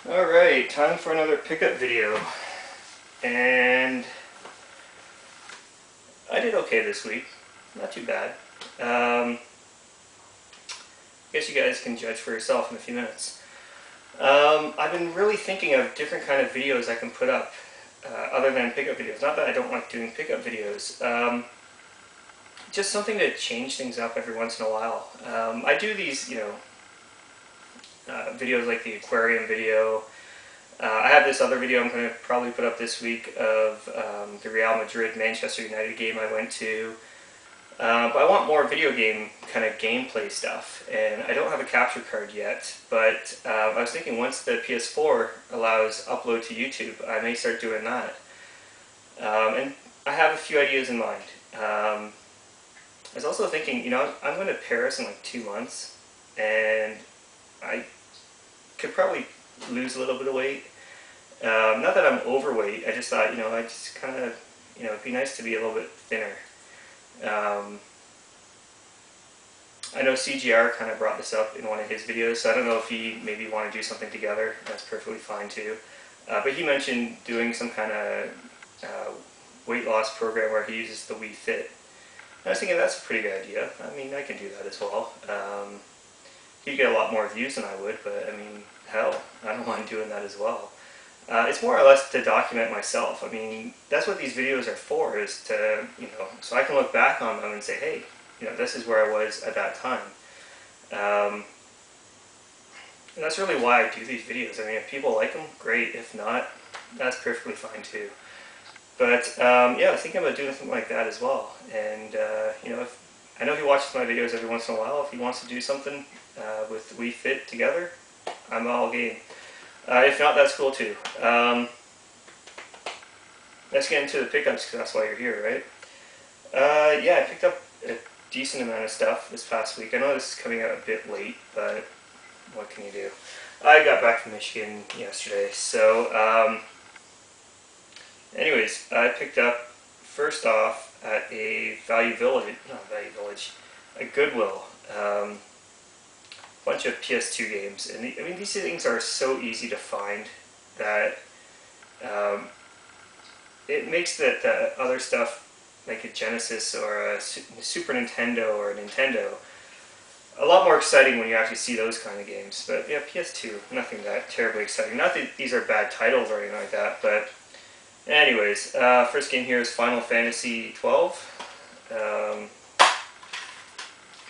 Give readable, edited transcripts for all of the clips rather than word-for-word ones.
Alright, time for another pickup video. And I did okay this week. Not too bad. I guess you guys can judge for yourself in a few minutes. I've been really thinking of different kind of videos I can put up other than pickup videos. Not that I don't like doing pickup videos. Just something to change things up every once in a while. I do these, videos like the aquarium video. I have this other video I'm going to probably put up this week of the Real Madrid-Manchester United game I went to. But I want more video game kind of gameplay stuff, and I don't have a capture card yet, but I was thinking once the PS4 allows upload to YouTube, I may start doing that. And I have a few ideas in mind. I was also thinking, I'm going to Paris in like 2 months, and I could probably lose a little bit of weight. Not that I'm overweight, I just thought, I just kind of, it'd be nice to be a little bit thinner. I know CGR kind of brought this up in one of his videos, so I don't know if he maybe want to do something together. That's perfectly fine too. But he mentioned doing some kind of weight loss program where he uses the Wii Fit. And I was thinking that's a pretty good idea. I mean, I can do that as well. He'd get a lot more views than I would, but I mean, hell, I don't mind doing that as well. It's more or less to document myself. I mean, that's what these videos are for, is to, so I can look back on them and say, hey, this is where I was at that time. And that's really why I do these videos. I mean, if people like them, great. If not, that's perfectly fine too. But, yeah, I was thinking about doing something like that as well. And, I know he watches my videos every once in a while. If he wants to do something with Wii Fit together, I'm all game. If not, that's cool too. Let's get into the pickups, because that's why you're here, right? Yeah, I picked up a decent amount of stuff this past week. I know this is coming out a bit late, but what can you do? I got back from Michigan yesterday, so anyways, I picked up, first off, at a a Goodwill. Bunch of PS2 games, and I mean, these things are so easy to find that it makes the other stuff, like a Genesis or a Super Nintendo or a Nintendo, a lot more exciting when you actually see those kind of games. But yeah, PS2, nothing that terribly exciting. Not that these are bad titles or anything like that, but anyways, first game here is Final Fantasy XII.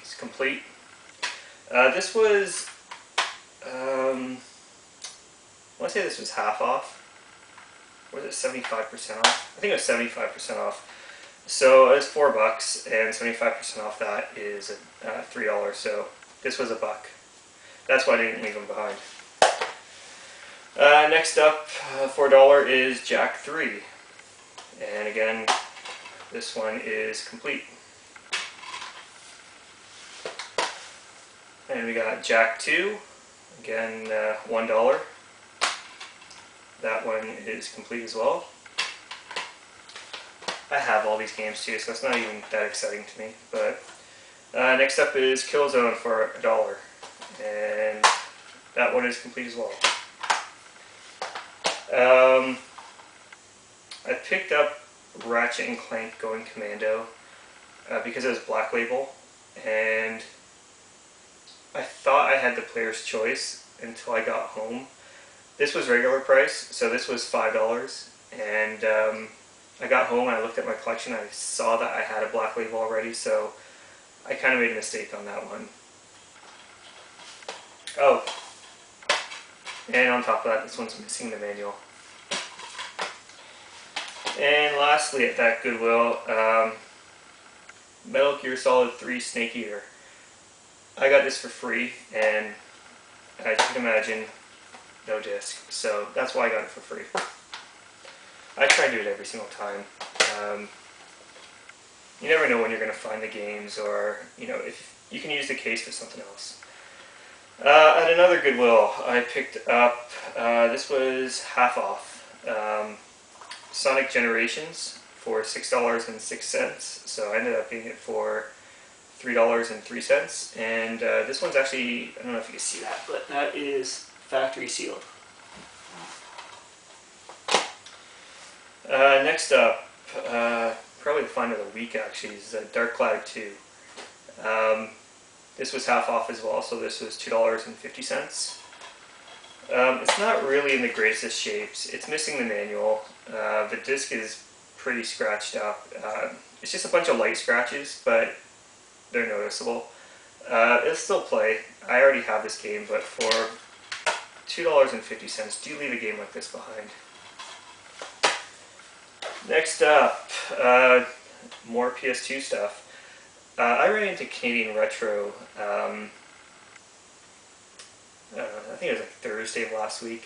It's complete. This was, I want to say this was half off. Or was it 75% off? I think it was 75% off. So it was $4, and 75% off that is $3. So this was $1. That's why I didn't leave them behind. Next up, $4 is Jak 3. And again, this one is complete. And we got Jak 2, again $1. That one is complete as well. I have all these games too, so it's not even that exciting to me. But next up is Killzone for $1, and that one is complete as well. I picked up Ratchet & Clank Going Commando because it was Black Label, and I thought I had the player's choice until I got home. This was regular price, so this was $5, and I got home and I looked at my collection and I saw that I had a Black Label already, so I kind of made a mistake on that one. Oh, and on top of that, this one's missing the manual. And lastly at that Goodwill, Metal Gear Solid 3 Snake Eater. I got this for free, and as you can imagine, no disc, so that's why I got it for free. I try to do it every single time. You never know when you're going to find the games, or if you can use the case for something else. At another Goodwill, I picked up, this was half off, Sonic Generations for $6.06, so I ended up getting it for $3.03, and this one's actually, I don't know if you can see that, but that is factory sealed. Next up, probably the find of the week actually, is Dark Cloud 2. This was half off as well, so this was $2.50. It's not really in the greatest of shapes. It's missing the manual. The disc is pretty scratched up. It's just a bunch of light scratches, but they're noticeable. It'll still play. I already have this game, but for $2.50, do leave a game like this behind. Next up, more PS2 stuff. I ran into Canadian Retro, I think it was like Thursday of last week,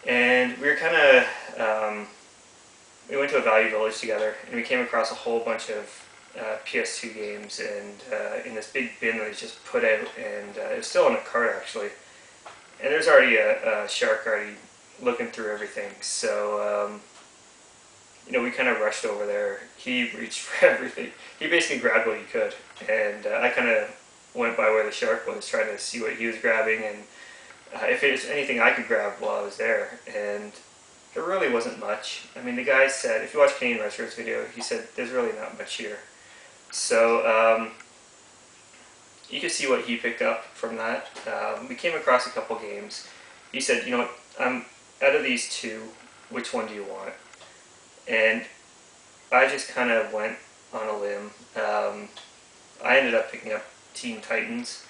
and we were kind of, we went to a Value Village together, and we came across a whole bunch of PS2 games, and in this big bin that was just put out, and it was still in the cart actually, and there's already a shark already looking through everything, so you know, we kind of rushed over there. He reached for everything. He basically grabbed what he could, and I kind of went by where the shark was, trying to see what he was grabbing, and if it was anything I could grab while I was there, and there really wasn't much. I mean, the guy said, if you watch Canadian Retro's video, he said, there's really not much here. So, you can see what he picked up from that. We came across a couple games. He said, you know what, out of these two, which one do you want? And I just kind of went on a limb. I ended up picking up Teen Titans,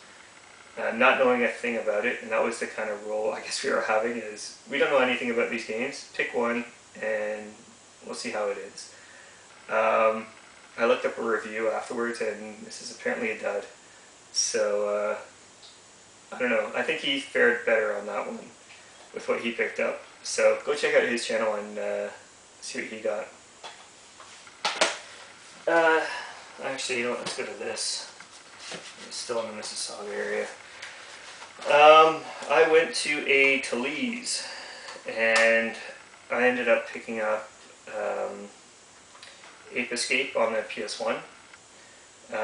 not knowing a thing about it, and that was the kind of rule I guess we were having, is we don't know anything about these games, pick one and we'll see how it is. I looked up a review afterwards, and this is apparently a dud. So, I don't know, I think he fared better on that one with what he picked up. So go check out his channel and see what he got. Actually, you know what, let's go to this. It's still in the Mississauga area. I went to a Talese, and I ended up picking up Ape Escape on the PS1.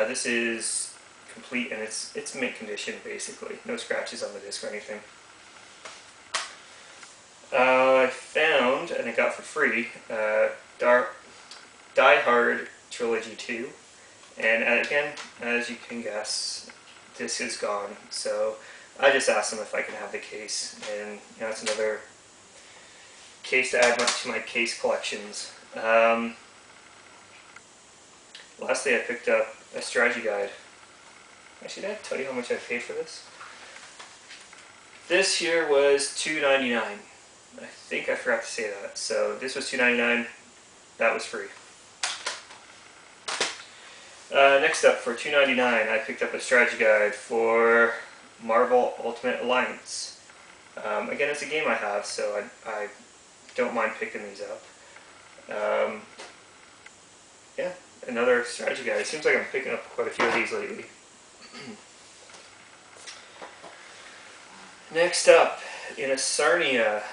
This is complete, and it's mint condition basically. No scratches on the disc or anything. I found, and I got for free, Die Hard Trilogy 2, and again, as you can guess, this is gone, so I just asked them if I can have the case, and you know, it's another case to add to my case collections. Lastly, I picked up a strategy guide. Actually, did I tell you how much I paid for this? This here was $2.99. I think I forgot to say that. So this was $2.99. That was free. Next up, for $2.99, I picked up a strategy guide for Marvel Ultimate Alliance. Again, it's a game I have, so I don't mind picking these up. Yeah, another strategy guide. It seems like I'm picking up quite a few of these lately. Next up, in a Sarnia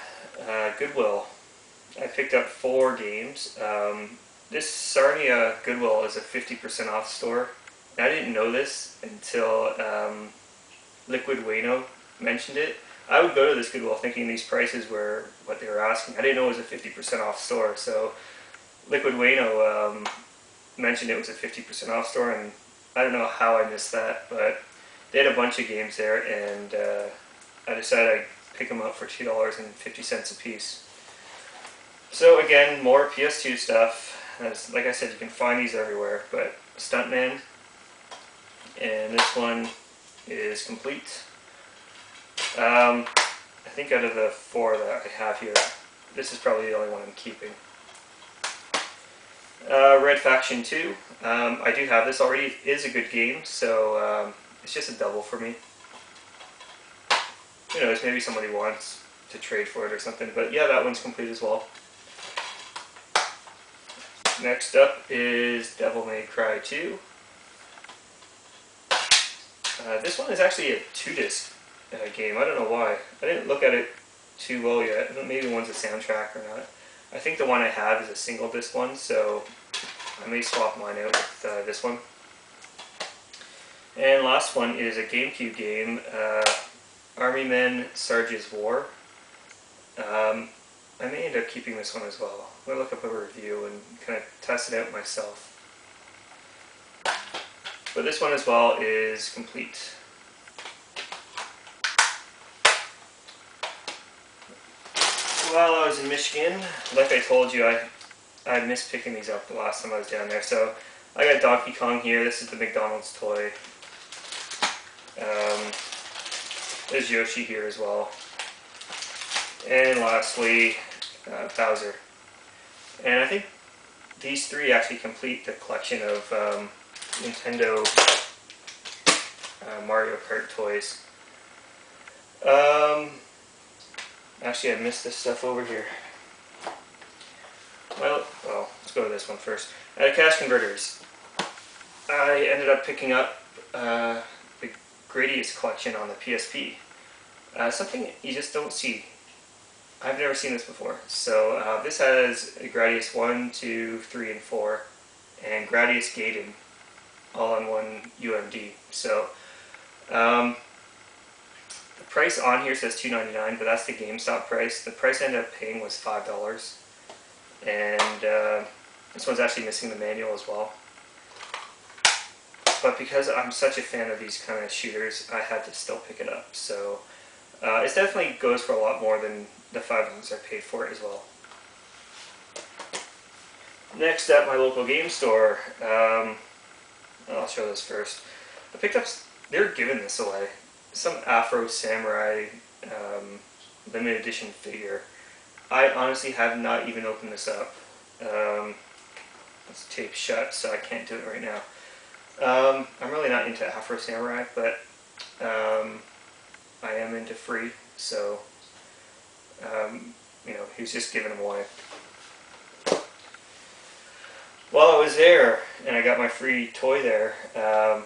Goodwill, I picked up 4 games. This Sarnia Goodwill is a 50% off store. And I didn't know this until Liquid Wayno mentioned it. I would go to this Goodwill thinking these prices were what they were asking. I didn't know it was a 50% off store, so Liquid Wayno mentioned it was a 50% off store, and I don't know how I missed that, but they had a bunch of games there, and I decided I'd pick them up for $2.50 a piece. So again, more PS2 stuff. As, like I said, you can find these everywhere, but Stuntman, and this one is complete. I think out of the 4 that I have here, this is probably the only one I'm keeping. Red Faction 2, I do have this already. It is a good game, so it's just a double for me. Who knows, maybe somebody wants to trade for it or something, but yeah, that one's complete as well. Next up is Devil May Cry 2. This one is actually a 2-disc game. I don't know why. I didn't look at it too well yet. Maybe one's a soundtrack or not. I think the one I have is a single disc one, so I may swap mine out with this one. And last one is a GameCube game, Army Men Sarge's War. I may end up keeping this one as well. I'm going to look up a review and kind of test it out myself. But this one as well is complete. While I was in Michigan, like I told you, I missed picking these up the last time I was down there. So I got Donkey Kong here. This is the McDonald's toy. There's Yoshi here as well. And lastly, Bowser. And I think these three actually complete the collection of Nintendo Mario Kart toys. Actually, I missed this stuff over here. Well, let's go to this one first. Cash Converters. I ended up picking up the Gradius collection on the PSP. Something you just don't see. I've never seen this before. So this has Gradius 1, 2, 3, and 4, and Gradius Gaiden all on one UMD. So the price on here says $2.99, but that's the GameStop price. The price I ended up paying was $5, and this one's actually missing the manual as well. But because I'm such a fan of these kind of shooters, I had to still pick it up. So it definitely goes for a lot more than the $5 I paid for it as well. Next at my local game store, I'll show this first. I picked up, they're giving this away, some Afro Samurai limited edition figure. I honestly have not even opened this up. It's taped shut, so I can't do it right now. I'm really not into Afro Samurai, but I am into free, so you know, he was just giving them away. While I was there, and I got my free toy there, I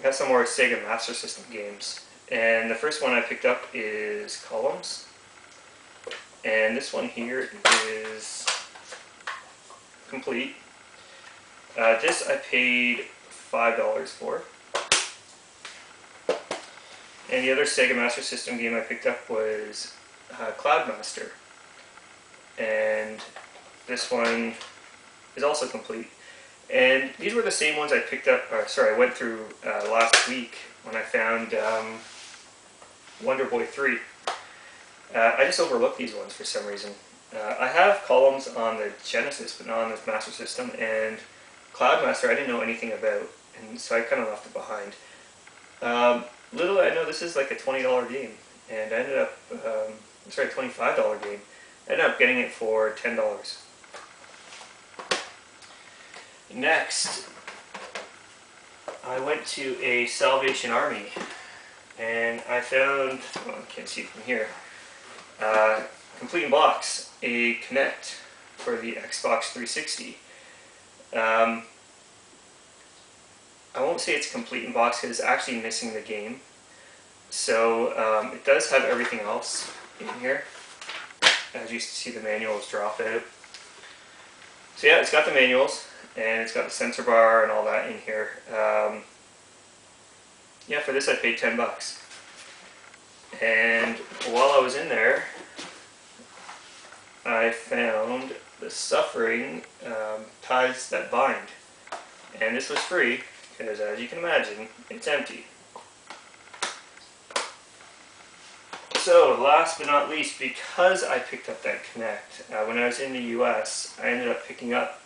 got some more Sega Master System games. And the first one I picked up is Columns. And this one here is complete. This I paid $5 for. And the other Sega Master System game I picked up was Cloudmaster. And this one is also complete. And these were the same ones I picked up, I went through last week when I found Wonder Boy 3. I just overlooked these ones for some reason. I have Columns on the Genesis, but not on the Master System, and Cloudmaster I didn't know anything about, and so I kind of left it behind. Little I know this is like a $20 game, and I ended up, $25 game. I ended up getting it for $10. Next, I went to a Salvation Army, and I found, well, I can't see it from here, complete in box, a Kinect for the Xbox 360. I won't say it's complete in box because it's actually missing the game. So it does have everything else in here. As you see, the manuals drop out. So yeah, it's got the manuals, and it's got the sensor bar and all that in here. Yeah, for this I paid $10. And while I was in there, I found the Suffering Ties That Bind. And this was free, because as you can imagine, it's empty. So, last but not least, because I picked up that Kinect, when I was in the US, I ended up picking up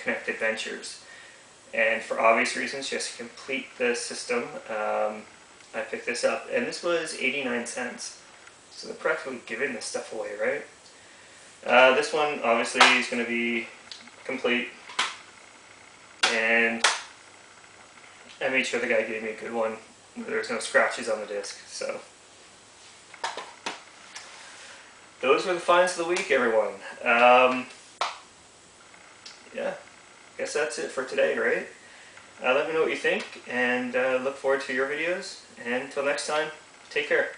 Kinect Adventures. And for obvious reasons, just to complete the system, I picked this up. And this was 89 cents. So they're practically giving this stuff away, right? This one, obviously, is going to be complete. And I made sure the guy gave me a good one. There's no scratches on the disc, so. Those were the finds of the week, everyone. Yeah, guess that's it for today, right? Let me know what you think, and look forward to your videos. And until next time, take care.